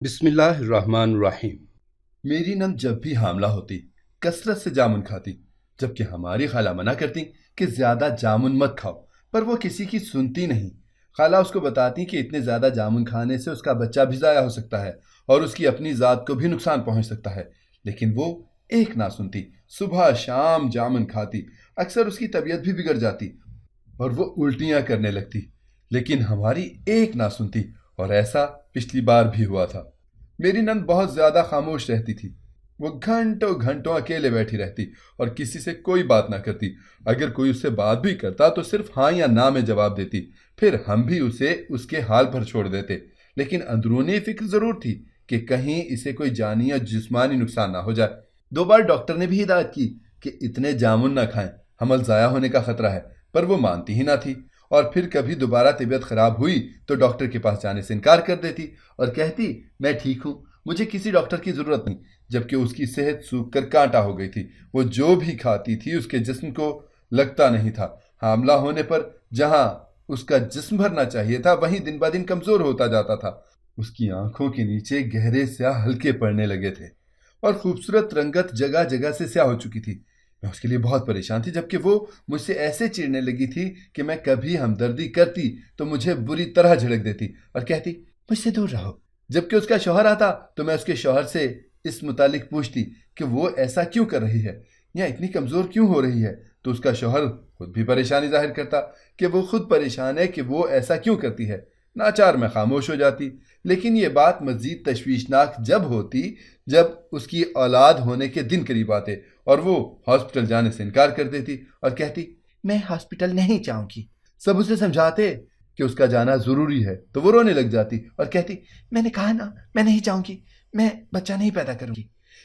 بسم اللہ الرحمن الرحیم۔ میری نند جب بھی حاملہ ہوتی کثرت سے جامن کھاتی، جبکہ ہماری خالہ منع کرتی کہ زیادہ جامن مت کھاؤ، پر وہ کسی کی سنتی نہیں۔ خالہ اس کو بتاتی کہ اتنے زیادہ جامن کھانے سے اس کا بچہ بھی ضائع ہو سکتا ہے اور اس کی اپنی ذات کو بھی نقصان پہنچ سکتا ہے، لیکن وہ ایک نہ سنتی۔ صبح شام جامن کھاتی، اکثر اس کی طبیعت بھی بگڑ جاتی اور وہ الٹیاں کرنے لگتی، لیکن ہماری ایک نہ سنتی، اور ایسا پچھلی بار بھی ہوا تھا۔ میری نند بہت زیادہ خاموش رہتی تھی، وہ گھنٹوں گھنٹوں اکیلے بیٹھی رہتی اور کسی سے کوئی بات نہ کرتی۔ اگر کوئی اس سے بات بھی کرتا تو صرف ہاں یا نہ میں جواب دیتی، پھر ہم بھی اسے اس کے حال پر چھوڑ دیتے، لیکن اندرونی فکر ضرور تھی کہ کہیں اسے کوئی جانی یا جسمانی نقصان نہ ہو جائے۔ 2 بار ڈاکٹر نے بھی ہدایت کی کہ اتنے جامن نہ کھائیں، حمل ضائع ہونے کا خطرہ ہے، پر وہ مانتی ہی نہ تھی، اور پھر کبھی دوبارہ طبیعت خراب ہوئی تو ڈاکٹر کے پاس جانے سے انکار کر دیتی اور کہتی میں ٹھیک ہوں، مجھے کسی ڈاکٹر کی ضرورت نہیں، جبکہ اس کی صحت سوکھ کر کانٹا ہو گئی تھی۔ وہ جو بھی کھاتی تھی اس کے جسم کو لگتا نہیں تھا۔ حاملہ ہونے پر جہاں اس کا جسم بھرنا چاہیے تھا وہیں دن بہ دن کمزور ہوتا جاتا تھا۔ اس کی آنکھوں کے نیچے گہرے سیاہ حلقے پڑنے لگے تھے اور خوبصورت رنگت جگہ جگہ سے سیاہ ہو چکی تھی۔ میں اس کے لیے بہت پریشان تھی، جبکہ وہ مجھ سے ایسے چڑھنے لگی تھی کہ میں کبھی ہمدردی کرتی تو مجھے بری طرح جھڑک دیتی اور کہتی مجھ سے دور رہو۔ جبکہ اس کا شوہر آتا تو میں اس کے شوہر سے اس متعلق پوچھتی کہ وہ ایسا کیوں کر رہی ہے یا اتنی کمزور کیوں ہو رہی ہے، تو اس کا شوہر خود بھی پریشانی ظاہر کرتا کہ وہ خود پریشان ہے کہ وہ ایسا کیوں کرتی ہے۔ ناچار میں خاموش ہو جاتی، لیکن یہ بات مزید تشویشناک جب ہوتی جب اس کی اولاد ہونے کے دن قریب آتے اور وہ ہاسپٹل جانے سے انکار کر دیتی اور کہتی میں ہاسپٹل نہیں جاؤں گی۔ سب اسے سمجھاتے کہ اس کا جانا ضروری ہے تو وہ رونے لگ جاتی اور کہتی میں نے کہا نا میں نہیں جاؤں گی، میں بچہ نہیں پیدا کروں گی۔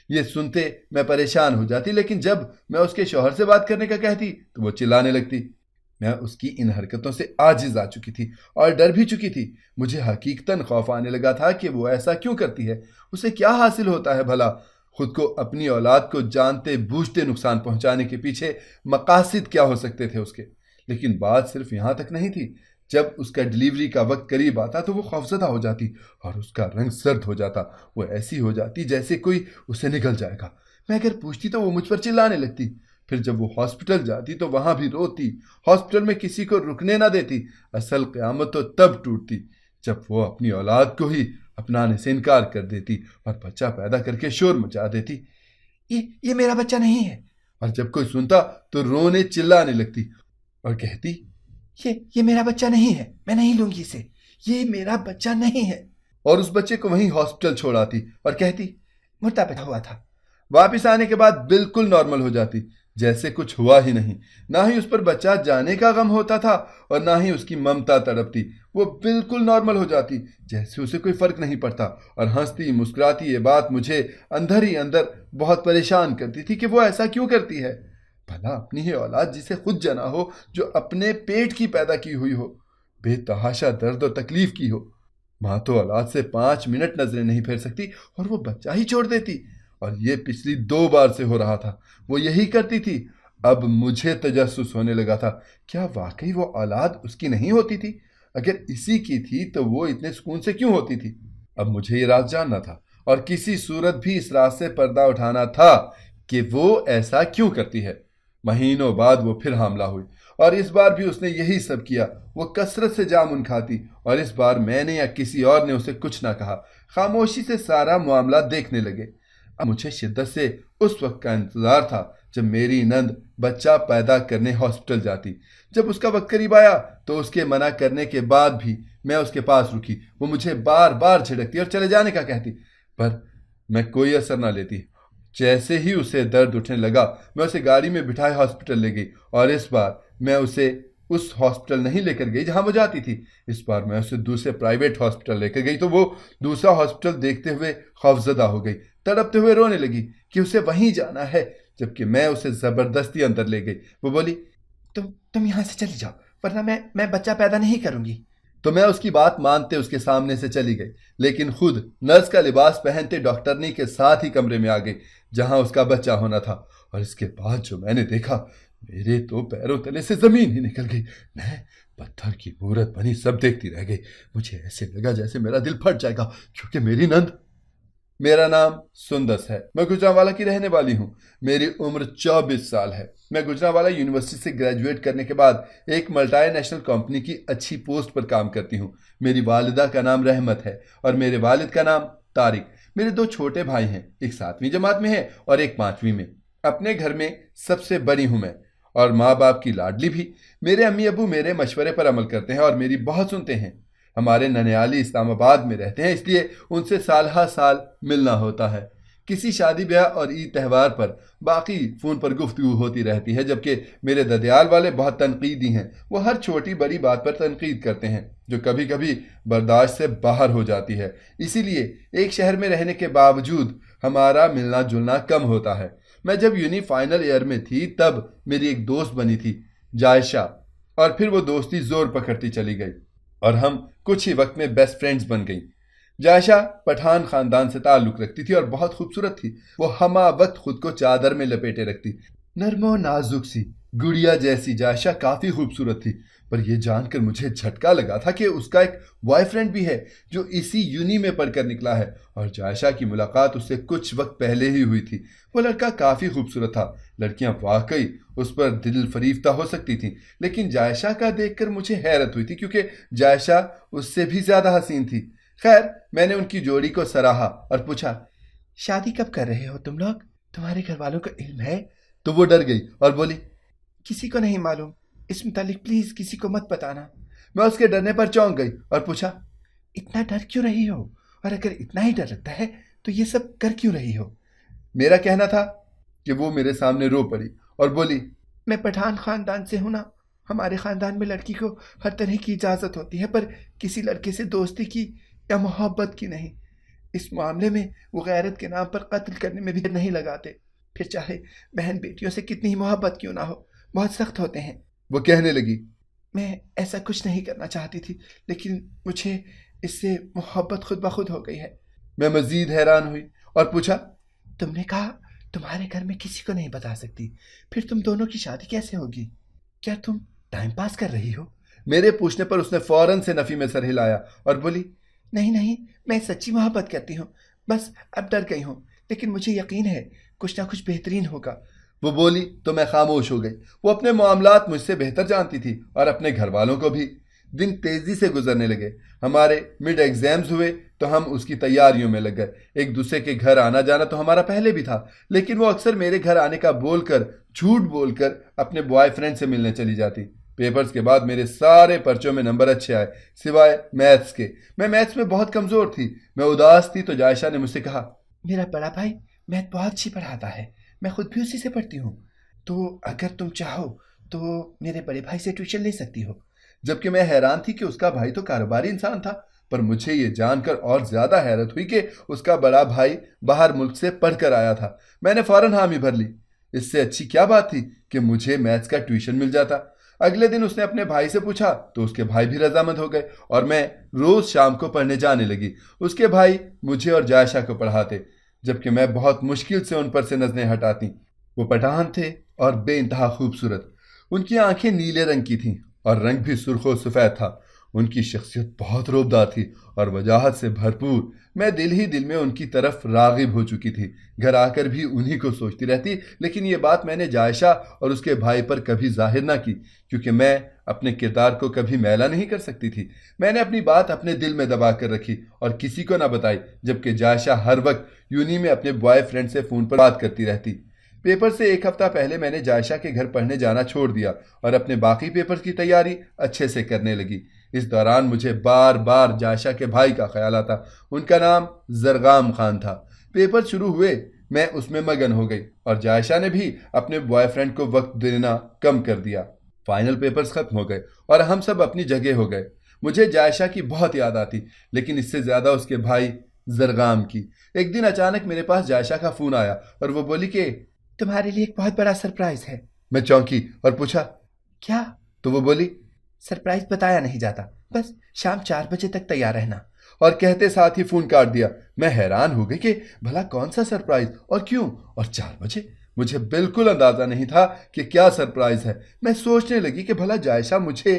یہ سنتے میں پریشان ہو جاتی، لیکن جب میں اس کے شوہر سے بات کرنے کا کہتی تو وہ چلانے لگتی۔ میں اس کی ان حرکتوں سے عاجز آ چکی تھی اور ڈر بھی چکی تھی۔ مجھے حقیقتاً خوف آنے لگا تھا کہ وہ ایسا کیوں کرتی ہے، اسے کیا حاصل ہوتا ہے بھلا؟ خود کو اپنی اولاد کو جانتے بوجھتے نقصان پہنچانے کے پیچھے مقاصد کیا ہو سکتے تھے اس کے؟ لیکن بات صرف یہاں تک نہیں تھی۔ جب اس کا ڈیلیوری کا وقت قریب آتا تو وہ خوفزدہ ہو جاتی اور اس کا رنگ سرد ہو جاتا، وہ ایسی ہو جاتی جیسے کوئی اسے نگل جائے گا۔ میں اگر پوچھتی تو وہ مجھ پر چلانے لگتی۔ پھر جب وہ ہاسپٹل جاتی تو وہاں بھی روتی، ہاسپٹل میں کسی کو رکنے نہ دیتی۔ اصل قیامت تو تب ٹوٹتی جب وہ اپنی اولاد کو ہی اپنانے سے انکار کر دیتی اور بچہ پیدا کر کے شور مچا دیتی، یہ میرا بچہ نہیں ہے۔ اور جب کوئی سنتا تو رونے چلانے لگتی اور کہتی یہ میرا بچہ نہیں ہے، میں نہیں لوں گی اسے، یہ میرا بچہ نہیں ہے، اور اس بچے کو وہیں ہاسپٹل چھوڑ آتی اور کہتی مردہ پیدا ہوا تھا۔ واپس آنے کے بعد بالکل نارمل ہو جاتی، جیسے کچھ ہوا ہی نہیں۔ نہ ہی اس پر بچہ جانے کا غم ہوتا تھا اور نہ ہی اس کی ممتا تڑپتی، وہ بالکل نارمل ہو جاتی جیسے اسے کوئی فرق نہیں پڑتا، اور ہنستی مسکراتی۔ یہ بات مجھے اندر ہی اندر بہت پریشان کرتی تھی کہ وہ ایسا کیوں کرتی ہے۔ بھلا اپنی ہی اولاد جسے خود جنا ہو، جو اپنے پیٹ کی پیدا کی ہوئی ہو، بے تحاشا درد و تکلیف کی ہو، ماں تو اولاد سے 5 منٹ نظریں نہیں پھیر سکتی اور وہ بچہ ہی چھوڑ دیتی، اور یہ پچھلی 2 بار سے ہو رہا تھا۔ وہ یہی کرتی تھی۔ اب مجھے تجسس ہونے لگا تھا، کیا واقعی وہ اولاد اس کی نہیں ہوتی تھی؟ اگر اسی کی تھی تو وہ اتنے سکون سے کیوں ہوتی تھی؟ اب مجھے یہ راز جاننا تھا اور کسی صورت بھی اس راز سے پردہ اٹھانا تھا کہ وہ ایسا کیوں کرتی ہے۔ مہینوں بعد وہ پھر حاملہ ہوئی اور اس بار بھی اس نے یہی سب کیا۔ وہ کثرت سے جامن کھاتی اور اس بار میں نے یا کسی اور نے اسے کچھ نہ کہا، خاموشی سے سارا معاملہ دیکھنے لگے۔ اب مجھے شدت سے اس وقت کا انتظار تھا جب میری نند بچہ پیدا کرنے ہاسپٹل جاتی۔ جب اس کا وقت قریب آیا تو اس کے منع کرنے کے بعد بھی میں اس کے پاس رکی۔ وہ مجھے بار بار جھڑکتی اور چلے جانے کا کہتی، پر میں کوئی اثر نہ لیتی۔ جیسے ہی اسے درد اٹھنے لگا میں اسے گاڑی میں بٹھائے ہاسپٹل لے گئی، اور اس بار میں اسے اس ہاسپٹل نہیں لے کر گئی جہاں وہ جاتی تھی۔ اس بار میں اسے دوسرے پرائیویٹ ہاسپٹل لے کر گئی تو وہ دوسرا ہاسپٹل دیکھتے ہوئے خوفزدہ ہو گئی، تڑپتے ہوئے رونے لگی کہ اسے وہیں جانا ہے، جبکہ میں اسے زبردستی اندر لے گئی۔ وہ بولی تم یہاں سے چلی جاؤ، ورنہ میں بچہ پیدا نہیں کروں گی۔ تو میں اس کی بات مانتے اس کے سامنے سے چلی گئی، لیکن خود نرس کا لباس پہنتے ڈاکٹرنی کے ساتھ ہی کمرے میں آ گئی جہاں اس کا بچہ ہونا تھا۔ اور اس کے بعد جو میں نے دیکھا، میرے تو پیروں تلے سے زمین ہی نکل گئی۔ میں پتھر کی مورت بنی سب دیکھتی رہ گئی۔ مجھے ایسے لگا جیسے میرا دل پھٹ جائے گا، کیونکہ میری نند میرا نام سندس ہے، میں گجرانوالہ کی رہنے والی ہوں۔ میری عمر 24 سال ہے۔ میں گجرانوالہ یونیورسٹی سے گریجویٹ کرنے کے بعد ایک ملٹی نیشنل کمپنی کی اچھی پوسٹ پر کام کرتی ہوں۔ میری والدہ کا نام رحمت ہے اور میرے والد کا نام طارق۔ میرے 2 چھوٹے بھائی ہیں، ایک 7ویں جماعت میں ہے اور ایک 5ویں میں۔ اپنے گھر میں سب سے بڑی ہوں میں اور ماں باپ کی لاڈلی بھی۔ میرے امی ابو میرے مشورے پر عمل کرتے ہیں اور میری بہت سنتے ہیں۔ ہمارے ننیالی اسلام آباد میں رہتے ہیں، اس لیے ان سے سال ہر سال ملنا ہوتا ہے۔ کسی شادی بیاہ اور عید تہوار پر باقی فون پر گفتگو ہوتی رہتی ہے، جبکہ میرے ددیال والے بہت تنقیدی ہیں۔ وہ ہر چھوٹی بڑی بات پر تنقید کرتے ہیں جو کبھی کبھی برداشت سے باہر ہو جاتی ہے۔ اسی لیے ایک شہر میں رہنے کے باوجود ہمارا ملنا جلنا کم ہوتا ہے۔ میں جب یونی فائنل ایئر میں تھی تب میری ایک دوست بنی تھی، جائشہ، اور پھر وہ دوستی زور پکڑتی چلی گئی اور ہم کچھ ہی وقت میں بیسٹ فرینڈز بن گئیں۔ جائشہ پٹھان خاندان سے تعلق رکھتی تھی اور بہت خوبصورت تھی۔ وہ ہمہ وقت خود کو چادر میں لپیٹے رکھتی، نرم و نازک سی گڑیا جیسی جائشہ کافی خوبصورت تھی، پر یہ جان کر مجھے جھٹکا لگا تھا کہ اس کا ایک بوائے فرینڈ بھی ہے جو اسی یونی میں پڑھ کر نکلا ہے، اور جائشہ کی ملاقات اس سے کچھ وقت پہلے ہی ہوئی تھی۔ وہ لڑکا کافی خوبصورت تھا، لڑکیاں واقعی اس پر دل فریفتہ ہو سکتی تھیں، لیکن جائشہ کا دیکھ کر مجھے حیرت ہوئی تھی کیونکہ جائشہ اس سے بھی زیادہ حسین تھی۔ خیر، میں نے ان کی جوڑی کو سراہا اور پوچھا، شادی کب کر رہے ہو تم لوگ؟ تمہارے گھر والوں کو علم ہے؟ تو وہ ڈر گئی اور بولی، کسی کو نہیں معلوم، اس متعلق پلیز کسی کو مت بتانا۔ میں اس کے ڈرنے پر چونک گئی اور پوچھا، اتنا ڈر کیوں رہی ہو؟ اور اگر اتنا ہی ڈر لگتا ہے تو یہ سب کر کیوں رہی ہو؟ میرا کہنا تھا کہ وہ میرے سامنے رو پڑی اور بولی، میں پٹھان خاندان سے ہوں نا، ہمارے خاندان میں لڑکی کو ہر طرح کی اجازت ہوتی ہے، پر کسی لڑکے سے دوستی کی یا محبت کی نہیں۔ اس معاملے میں وہ غیرت کے نام پر قتل کرنے میں بھی نہیں لگاتے، پھر چاہے بہن بیٹیوں سے کتنی ہی محبت کیوں نہ ہو، بہت سخت ہوتے ہیں۔ وہ کہنے لگی، میں ایسا کچھ نہیں کرنا چاہتی تھی، لیکن مجھے اس سے محبت خود بخود ہو گئی ہے۔ میں مزید حیران ہوئی اور پوچھا، تم نے کہا تمہارے گھر میں کسی کو نہیں بتا سکتی، پھر تم دونوں کی شادی کیسے ہوگی؟ کیا تم ٹائم پاس کر رہی ہو؟ میرے پوچھنے پر اس نے فوراً سے نفی میں سر ہلایا اور بولی، نہیں، میں سچی محبت کرتی ہوں، بس اب ڈر گئی ہوں، لیکن مجھے یقین ہے کچھ نہ کچھ بہترین ہوگا۔ وہ بولی تو میں خاموش ہو گئی۔ وہ اپنے معاملات مجھ سے بہتر جانتی تھی اور اپنے گھر والوں کو بھی۔ دن تیزی سے گزرنے لگے۔ ہمارے مڈ ایگزامز ہوئے تو ہم اس کی تیاریوں میں لگ گئے۔ ایک دوسرے کے گھر آنا جانا تو ہمارا پہلے بھی تھا، لیکن وہ اکثر میرے گھر آنے کا جھوٹ بول کر اپنے بوائے فرینڈ سے ملنے چلی جاتی۔ پیپرز کے بعد میرے سارے پرچوں میں نمبر اچھے آئے سوائے میتھس کے۔ میں میتھس میں بہت کمزور تھی۔ میں اداس تھی تو جائشہ نے مجھ سے کہا، میرا بڑا بھائی میتھ بہت اچھی پڑھاتا ہے، میں خود بھی اسی سے پڑھتی ہوں، تو اگر تم چاہو تو میرے بڑے بھائی سے ٹیوشن لے سکتی ہو۔ جبکہ میں حیران تھی کہ اس کا بھائی تو کاروباری انسان تھا، پر مجھے یہ جان کر اور زیادہ حیرت ہوئی کہ اس کا بڑا بھائی باہر ملک سے پڑھ کر آیا تھا۔ میں نے فوراً حامی بھر لی۔ اس سے اچھی کیا بات تھی کہ مجھے میتھس کا ٹیوشن مل جاتا۔ اگلے دن اس نے اپنے بھائی سے پوچھا تو اس کے بھائی بھی رضامند ہو گئے اور میں روز شام کو پڑھنے جانے لگی۔ اس کے بھائی مجھے اور جائشہ کو پڑھاتے، جبکہ میں بہت مشکل سے ان پر سے نظریں ہٹاتی۔ وہ پٹھان تھے اور بے انتہا خوبصورت۔ ان کی آنکھیں نیلے رنگ کی تھیں اور رنگ بھی سرخ و سفید تھا۔ ان کی شخصیت بہت روبدار تھی اور وجاہت سے بھرپور۔ میں دل ہی دل میں ان کی طرف راغب ہو چکی تھی۔ گھر آ کر بھی انہی کو سوچتی رہتی، لیکن یہ بات میں نے جائشہ اور اس کے بھائی پر کبھی ظاہر نہ کی، کیونکہ میں اپنے کردار کو کبھی میلا نہیں کر سکتی تھی۔ میں نے اپنی بات اپنے دل میں دبا کر رکھی اور کسی کو نہ بتائی، جبکہ جائشہ ہر وقت یونی میں اپنے بوائے فرینڈ سے فون پر بات کرتی رہتی۔ پیپر سے ایک ہفتہ پہلے میں نے جائشہ کے گھر پڑھنے جانا چھوڑ دیا اور اپنے باقی پیپر کی تیاری اچھے سے کرنے لگی۔ اس دوران مجھے بار بار جائشہ کے بھائی کا خیال آتا۔ ان کا نام زرغام خان تھا۔ پیپر شروع ہوئے، میں اس میں مگن ہو گئی اور جائشہ نے بھی اپنے بوائے فرینڈ کو وقت دینا کم کر دیا۔ فائنل پیپرز ختم ہو گئے اور ہم سب اپنی جگہ ہو گئے۔ مجھے جائشہ کی بہت یاد آتی، لیکن اس سے زیادہ اس کے بھائی زرغام کی۔ ایک دن اچانک میرے پاس جائشہ کا فون آیا اور وہ بولی کہ تمہارے لیے ایک بہت بڑا سرپرائز ہے۔ میں چونکی اور پوچھا، کیا؟ تو وہ بولی، سرپرائز بتایا نہیں جاتا، بس شام 4 بجے تک تیار رہنا۔ اور کہتے ساتھ ہی فون کاٹ دیا۔ میں حیران ہو گئی کہ بھلا کون سا سرپرائز اور کیوں، اور 4 بجے؟ مجھے بالکل اندازہ نہیں تھا کہ کیا سرپرائز ہے۔ میں سوچنے لگی کہ بھلا جائشہ مجھے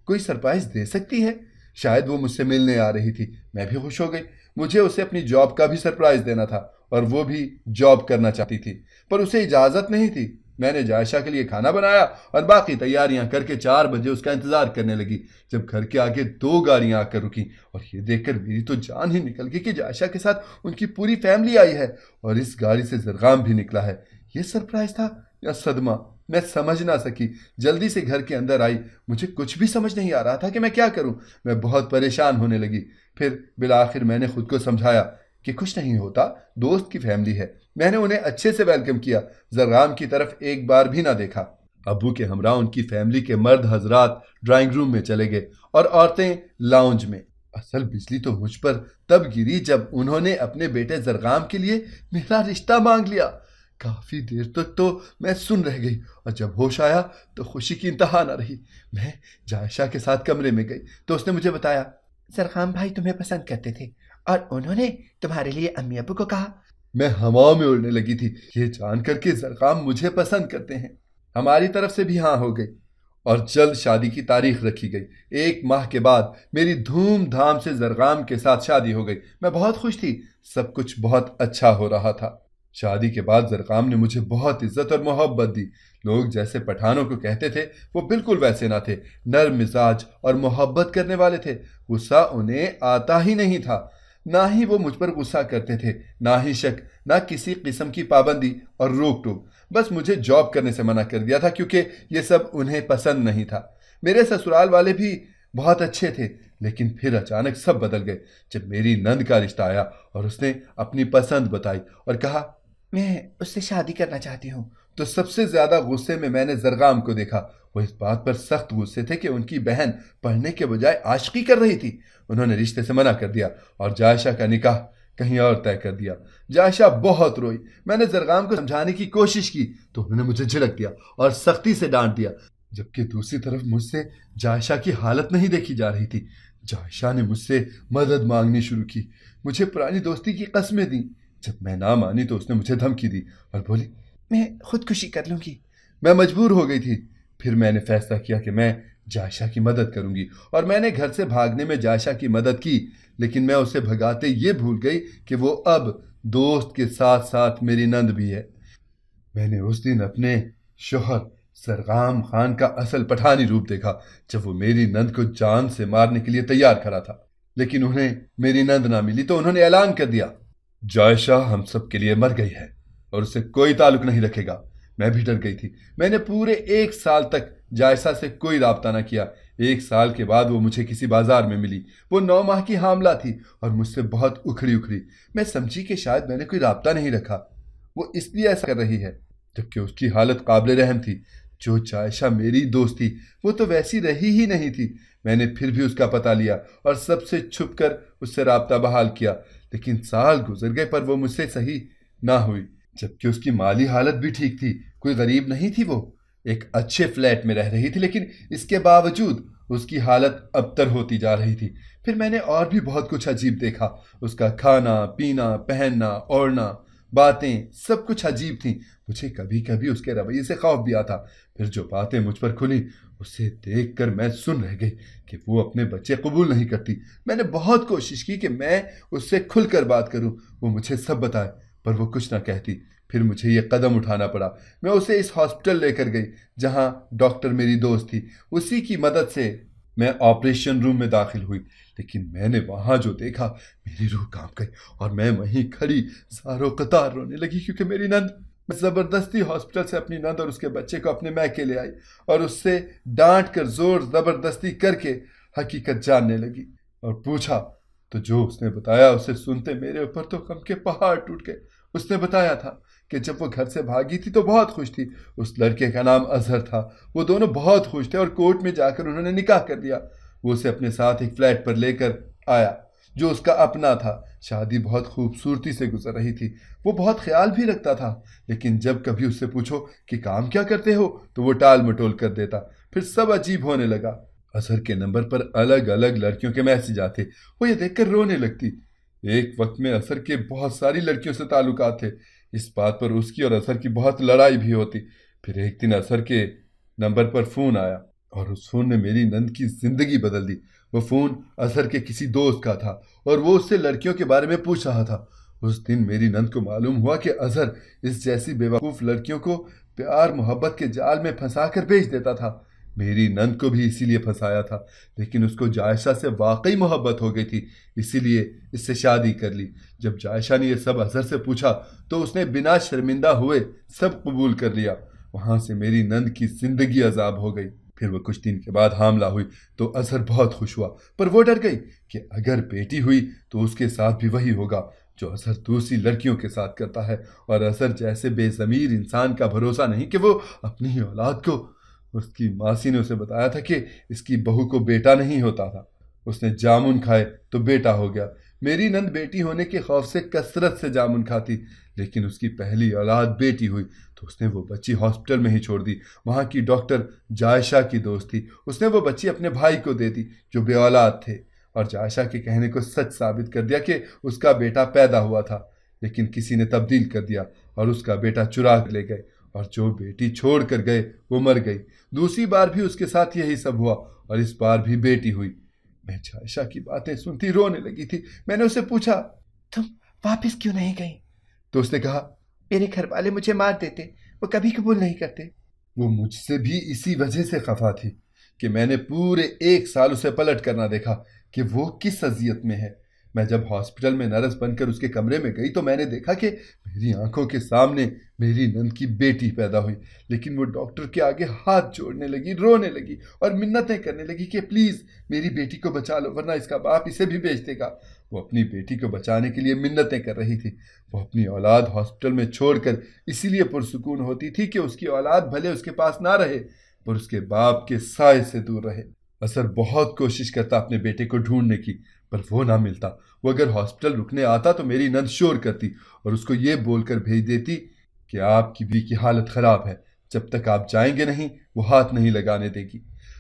کوئی سرپرائز دے سکتی ہے، شاید وہ مجھ سے ملنے آ رہی تھی۔ میں بھی خوش ہو گئی۔ مجھے اسے اپنی جاب کا بھی سرپرائز دینا تھا اور وہ بھی جاب کرنا چاہتی تھی، پر اسے اجازت نہیں تھی۔ میں نے جائشہ کے لیے کھانا بنایا اور باقی تیاریاں کر کے 4 بجے اس کا انتظار کرنے لگی، جب گھر کے آگے 2 گاڑیاں آ کر رکیں، اور یہ دیکھ کر میری تو جان ہی نکل گئی کہ جائشہ کے ساتھ ان کی پوری فیملی آئی ہے اور اس گاڑی سے زرغام بھی نکلا ہے۔ یہ سرپرائز تھا یا صدمہ؟ میں سمجھ نہ سکی، جلدی سے گھر کے اندر آئی۔ مجھے کچھ بھی سمجھ نہیں آ رہا تھا کہ میں کیا کروں۔ میں بہت پریشان ہونے لگی۔ پھر بالآخر میں نے خود کو سمجھایا کہ کچھ نہیں ہوتا، دوست کی فیملی ہے۔ میں نے انہیں اچھے سے ویلکم کیا، زرغام کی طرف ایک بار بھی نہ دیکھا۔ ابو کے ہمراہ ان کی فیملی کے مرد حضرات ڈرائنگ روم میں چلے گئے اور عورتیں لاؤنج میں۔ اصل بجلی تو مجھ پر تب گری جب انہوں نے اپنے بیٹے زرغام کے لیے میرا رشتہ مانگ لیا۔ کافی دیر تک تو میں سن رہ گئی، اور جب ہوش آیا تو خوشی کی انتہا نہ رہی۔ میں جائشہ کے ساتھ کمرے میں گئی تو اس نے مجھے بتایا، زرغام بھائی تمہیں پسند کرتے تھے اور انہوں نے تمہارے لیے امی ابو کو کہا۔ میں ہوا میں اڑنے لگی تھی، یہ جان کر کہ زرغام مجھے پسند کرتے ہیں۔ ہماری طرف سے بھی ہاں ہو گئی اور جلد شادی کی تاریخ رکھی گئی۔ 1 ماہ کے بعد میری دھوم دھام سے زرغام کے ساتھ شادی ہو گئی۔ میں بہت خوش تھی، سب کچھ بہت اچھا ہو رہا تھا۔ شادی کے بعد زرغام نے مجھے بہت عزت اور محبت دی۔ لوگ جیسے پٹھانوں کو کہتے تھے وہ بالکل ویسے نہ تھے، نرم مزاج اور محبت کرنے والے تھے۔ غصہ انہیں آتا ہی نہیں تھا، نہ ہی وہ مجھ پر غصہ کرتے تھے، نہ ہی شک، نہ کسی قسم کی پابندی اور روک ٹوک۔ بس مجھے جاب کرنے سے منع کر دیا تھا کیونکہ یہ سب انہیں پسند نہیں تھا۔ میرے سسرال والے بھی بہت اچھے تھے، لیکن پھر اچانک سب بدل گئے جب میری نند کا رشتہ آیا اور اس نے اپنی پسند بتائی اور کہا میں اس سے شادی کرنا چاہتی ہوں۔ تو سب سے زیادہ غصے میں نے زرغام کو دیکھا۔ وہ اس بات پر سخت غصے تھے کہ ان کی بہن پڑھنے کے بجائے عاشقی کر رہی تھی۔ انہوں نے رشتے سے منع کر دیا اور جائشہ کا نکاح کہیں اور طے کر دیا۔ جائشہ بہت روئی۔ میں نے زرغام کو سمجھانے کی کوشش کی تو انہوں نے مجھے جھڑک دیا اور سختی سے ڈانٹ دیا، جبکہ دوسری طرف مجھ سے جائشہ کی حالت نہیں دیکھی جا رہی تھی۔ جائشہ نے مجھ سے مدد مانگنی شروع کی، مجھے پرانی دوستی کی قسمیں دیں۔ جب میں نہ مانی تو اس نے مجھے دھمکی دی اور بولی میں خودکشی کر لوں گی۔ میں مجبور ہو گئی تھی۔ پھر میں نے فیصلہ کیا کہ میں جائشہ کی مدد کروں گی، اور میں نے گھر سے بھاگنے میں جائشہ کی مدد کی، لیکن میں اسے بھگاتے یہ بھول گئی کہ وہ اب دوست کے ساتھ ساتھ میری نند بھی ہے۔ میں نے اس دن اپنے شوہر زرغام خان کا اصل پٹھانی روپ دیکھا جب وہ میری نند کو جان سے مارنے کے لیے تیار کھڑا تھا، لیکن انہیں میری نند نہ ملی تو انہوں نے اعلان کر دیا جائشہ ہم سب کے لیے مر گئی ہے اور اسے کوئی تعلق نہیں رکھے گا۔ میں بھی ڈر گئی تھی۔ میں نے پورے 1 سال تک جائشہ سے کوئی رابطہ نہ کیا۔ 1 سال کے بعد وہ مجھے کسی بازار میں ملی۔ وہ 9 ماہ کی حاملہ تھی اور مجھ سے بہت اکھڑی۔ میں سمجھی کہ شاید میں نے کوئی رابطہ نہیں رکھا، وہ اس لیے ایسا کر رہی ہے، جبکہ اس کی حالت قابل رحم تھی۔ جو جائشہ میری دوست تھی وہ تو ویسی رہی ہی نہیں تھی۔ میں نے پھر بھی اس کا پتہ لیا اور سب سے چھپ کر اس سے رابطہ بحال کیا، لیکن سال گزر گئے پر وہ مجھ سے صحیح نہ ہوئی، جبکہ اس کی مالی حالت بھی ٹھیک تھی۔ کوئی غریب نہیں تھی، وہ ایک اچھے فلیٹ میں رہ رہی تھی، لیکن اس کے باوجود اس کی حالت ابتر ہوتی جا رہی تھی۔ پھر میں نے اور بھی بہت کچھ عجیب دیکھا۔ اس کا کھانا پینا، پہننا اوڑھنا، باتیں سب کچھ عجیب تھیں۔ مجھے کبھی کبھی اس کے رویے سے خوف بھی آتا۔ پھر جو باتیں مجھ پر کھلی اسے دیکھ کر میں سن رہ گئی کہ وہ اپنے بچے قبول نہیں کرتی۔ میں نے بہت کوشش کی کہ میں اس سے کھل کر بات کروں، وہ مجھے سب بتائے، پر وہ کچھ نہ کہتی۔ پھر مجھے یہ قدم اٹھانا پڑا۔ میں اسے اس ہاسپٹل لے کر گئی جہاں ڈاکٹر میری دوست تھی۔ اسی کی مدد سے میں آپریشن روم میں داخل ہوئی، لیکن میں نے وہاں جو دیکھا میری روح کانپ گئی اور میں وہیں کھڑی زارو قطار رونے لگی، کیونکہ میری نند، میں زبردستی ہاسپٹل سے اپنی نند اور اس کے بچے کو اپنے میکے لے آئی اور اس سے ڈانٹ کر زور زبردستی کر کے حقیقت جاننے لگی اور پوچھا تو جو اس نے بتایا اسے سنتے میرے اوپر تو غم کے پہاڑ ٹوٹ گئے۔ اس نے بتایا تھا کہ جب وہ گھر سے بھاگی تھی تو بہت خوش تھی۔ اس لڑکے کا نام اظہر تھا۔ وہ دونوں بہت خوش تھے اور کورٹ میں جا کر انہوں نے نکاح کر دیا۔ وہ اسے اپنے ساتھ ایک فلیٹ پر لے کر آیا جو اس کا اپنا تھا۔ شادی بہت خوبصورتی سے گزر رہی تھی۔ وہ بہت خیال بھی رکھتا تھا، لیکن جب کبھی اس سے پوچھو کہ کام کیا کرتے ہو تو وہ ٹال مٹول کر دیتا۔ پھر سب عجیب ہونے لگا۔ اظہر کے نمبر پر الگ الگ لڑکیوں کے میسج آتے، وہ یہ دیکھ کر رونے لگتی۔ ایک وقت میں اظہر کے بہت ساری لڑکیوں سے تعلقات تھے۔ اس بات پر اس کی اور اظہر کی بہت لڑائی بھی ہوتی۔ پھر ایک دن اظہر کے نمبر پر فون آیا اور اس فون نے میری نند کی زندگی بدل دی۔ وہ فون اظہر کے کسی دوست کا تھا اور وہ اس سے لڑکیوں کے بارے میں پوچھ رہا تھا۔ اس دن میری نند کو معلوم ہوا کہ اظہر اس جیسی بے وقوف لڑکیوں کو پیار محبت کے جال میں پھنسا کر بیچ دیتا تھا۔ میری نند کو بھی اسی لیے پھنسایا تھا، لیکن اس کو جائشہ سے واقعی محبت ہو گئی تھی، اسی لیے اس سے شادی کر لی۔ جب جائشہ نے یہ سب اظہر سے پوچھا تو اس نے بنا شرمندہ ہوئے سب قبول کر لیا۔ وہاں سے میری نند کی زندگی عذاب ہو گئی۔ پھر وہ کچھ دن کے بعد حاملہ ہوئی تو اظہر بہت خوش ہوا، پر وہ ڈر گئی کہ اگر بیٹی ہوئی تو اس کے ساتھ بھی وہی ہوگا جو اظہر دوسری لڑکیوں کے ساتھ کرتا ہے، اور اظہر جیسے بے ضمیر انسان کا بھروسہ نہیں کہ وہ اپنی ہی اولاد کو۔ اس کی ماسی نے اسے بتایا تھا کہ اس کی بہو کو بیٹا نہیں ہوتا تھا، اس نے جامن کھائے تو بیٹا ہو گیا۔ میری نند بیٹی ہونے کے خوف سے کثرت سے جامن کھاتی، لیکن اس کی پہلی اولاد بیٹی ہوئی تو اس نے وہ بچی ہاسپٹل میں ہی چھوڑ دی۔ وہاں کی ڈاکٹر جائشہ کی دوست تھی، اس نے وہ بچی اپنے بھائی کو دے دی جو بے اولاد تھے، اور جائشہ کے کہنے کو سچ ثابت کر دیا کہ اس کا بیٹا پیدا ہوا تھا، لیکن کسی نے تبدیل کر دیا اور اس کا بیٹا چرا کر لے گئے، اور جو بیٹی چھوڑ کر گئے وہ مر گئی۔ دوسری بار بھی اس کے ساتھ یہی سب ہوا، اور اس بار بھی بیٹی ہوئی۔ میں جائشہ کی باتیں سنتی رونے لگی تھی۔ میں نے اسے پوچھا، تم واپس کیوں نہیں گئی؟ تو اس نے کہا، میرے گھر والے مجھے مار دیتے، وہ کبھی قبول نہیں کرتے۔ وہ مجھ سے بھی اسی وجہ سے خفا تھی کہ میں نے پورے 1 سال اسے پلٹ کر نہ دیکھا کہ وہ کس اذیت میں ہے۔ میں جب ہاسپٹل میں نرس بن کر اس کے کمرے میں گئی تو میں نے دیکھا کہ میری آنکھوں کے سامنے میری نند کی بیٹی پیدا ہوئی، لیکن وہ ڈاکٹر کے آگے ہاتھ جوڑنے لگی، رونے لگی اور منتیں کرنے لگی کہ پلیز میری بیٹی کو بچا لو ورنہ اس کا باپ اسے بھی بیچ دے گا۔ وہ اپنی بیٹی کو بچانے کے لیے منتیں کر رہی تھی۔ وہ اپنی اولاد ہاسپٹل میں چھوڑ کر اسی لیے پرسکون ہوتی تھی کہ اس کی اولاد بھلے اس کے پاس نہ رہے پر اس کے باپ کے سائے سے دور رہے۔ اظہر بہت کوشش کرتا اپنے بیٹے کو ڈھونڈنے کی، پر وہ نہ ملتا۔ وہ اگر ہاسپٹل رکنے آتا تو میری نند شور کرتی اور اس کو یہ بول کر بھیج دیتی کہ آپ کی بیوی کی حالت خراب ہے، جب تک آپ جائیں گے نہیں وہ ہاتھ نہیں لگانے دے گی۔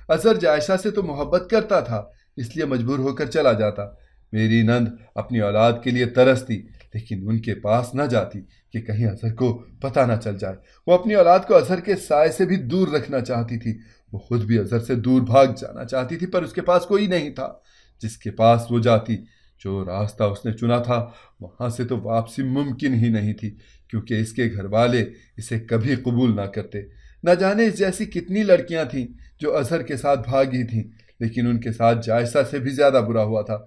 اظہر جائشہ سے تو محبت کرتا تھا، اس لیے مجبور ہو کر چلا جاتا۔ میری نند اپنی اولاد کے لیے ترستی، لیکن ان کے پاس نہ جاتی کہ کہیں اظہر کو پتہ نہ چل جائے۔ وہ اپنی اولاد کو اظہر کے سائے سے بھی دور رکھنا چاہتی تھی۔ وہ خود بھی اظہر سے دور بھاگ جانا چاہتی تھی، پر اس کے پاس کوئی نہیں تھا جس کے پاس وہ جاتی۔ جو راستہ اس نے چنا تھا وہاں سے تو واپسی ممکن ہی نہیں تھی، کیونکہ اس کے گھر والے اسے کبھی قبول نہ کرتے۔ نہ جانے اس جیسی کتنی لڑکیاں تھیں جو اظہر کے ساتھ بھاگی تھیں، لیکن ان کے ساتھ جائشہ سے بھی زیادہ برا ہوا تھا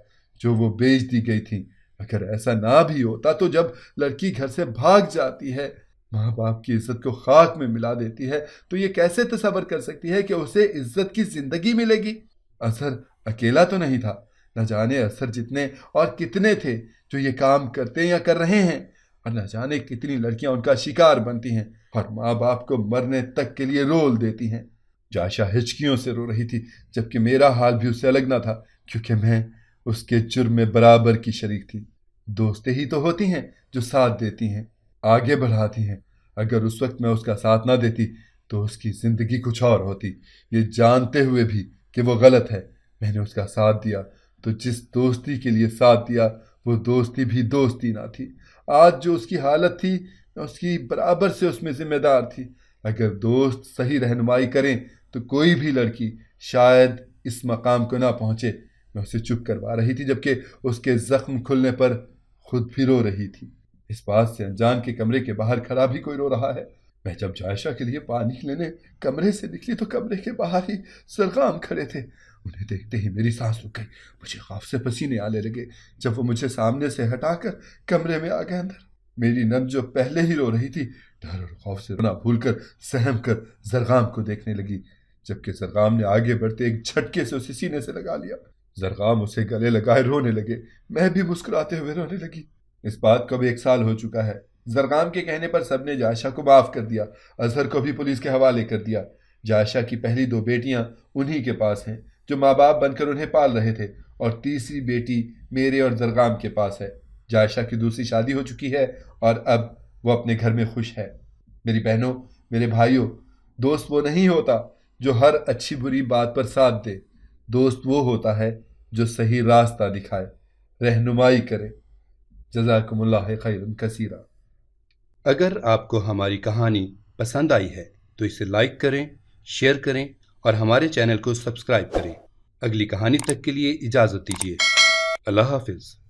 جو وہ بیچ دی گئی تھیں۔ اگر ایسا نہ بھی ہوتا تو جب لڑکی گھر سے بھاگ جاتی ہے، ماں باپ کی عزت کو خاک میں ملا دیتی ہے، تو یہ کیسے تصور کر سکتی ہے کہ اسے عزت کی زندگی ملے گی؟ اظہر اکیلا تو نہیں تھا، نہ جانے اظہر جتنے اور کتنے تھے جو یہ کام کرتے یا کر رہے ہیں، اور نہ جانے کتنی لڑکیاں ان کا شکار بنتی ہیں اور ماں باپ کو مرنے تک کے لیے رول دیتی ہیں۔ جائشہ ہچکیوں سے رو رہی تھی، جبکہ میرا حال بھی اس سے الگ نہ تھا، کیونکہ میں اس کے جرم میں برابر کی شریک تھی۔ دوستیں ہی تو ہوتی ہیں جو ساتھ دیتی ہیں، آگے بڑھاتی ہیں۔ اگر اس وقت میں اس کا ساتھ نہ دیتی تو اس کی زندگی کچھ اور ہوتی، یہ جانتے ہوئے بھی کہ وہ غلط ہے۔ میں نے اس کا ساتھ دیا تو جس دوستی کے لیے ساتھ دیا وہ دوستی بھی دوستی نہ تھی۔ آج جو اس کی حالت تھی میں اس کی برابر سے اس میں ذمہ دار تھی۔ اگر دوست صحیح رہنمائی کریں تو کوئی بھی لڑکی شاید اس مقام کو نہ پہنچے۔ میں اسے چپ کروا رہی تھی جبکہ اس کے زخم کھلنے پر خود بھی رو رہی تھی۔ اس بات سے انجان کے کمرے کے باہر کھڑا بھی کوئی رو رہا ہے۔ میں جب جائشہ کے لیے پانی لینے کمرے سے نکلی تو کمرے کے باہر ہی زرغام کھڑے تھے۔ انہیں دیکھتے ہی میری سانس رک گئی، مجھے خوف سے پسینے آنے لگے جب وہ مجھے سامنے سے ہٹا کر کمرے میں آ گئے اندر۔ میری نند جو پہلے ہی رو رہی تھی ڈر اور خوف سے رونا بھول کر سہم کر زرغام کو دیکھنے لگی، جبکہ زرغام نے آگے بڑھتے ایک جھٹکے سے اسے سینے سے لگا لیا۔ زرغام اسے گلے لگائے رونے لگے، میں بھی مسکراتے ہوئے رونے لگی۔ اس بات کو بھی 1 سال ہو چکا ہے۔ زرغام کے کہنے پر سب نے جائشہ کو معاف کر دیا، اظہر کو بھی پولیس کے حوالے کر دیا۔ جائشہ کی پہلی 2 بیٹیاں انہی کے پاس ہیں جو ماں باپ بن کر انہیں پال رہے تھے، اور تیسری بیٹی میرے اور زرغام کے پاس ہے۔ جائشہ کی دوسری شادی ہو چکی ہے اور اب وہ اپنے گھر میں خوش ہے۔ میری بہنوں، میرے بھائیوں، دوست وہ نہیں ہوتا جو ہر اچھی بری بات پر ساتھ دے۔ دوست وہ ہوتا ہے جو صحیح راستہ دکھائے، رہنمائی کرے۔ جزاکم اللہ خیرا کثیرا۔ اگر آپ کو ہماری کہانی پسند آئی ہے تو اسے لائک کریں، شیئر کریں اور ہمارے چینل کو سبسکرائب کریں۔ اگلی کہانی تک کے لیے اجازت دیجیے۔ اللہ حافظ۔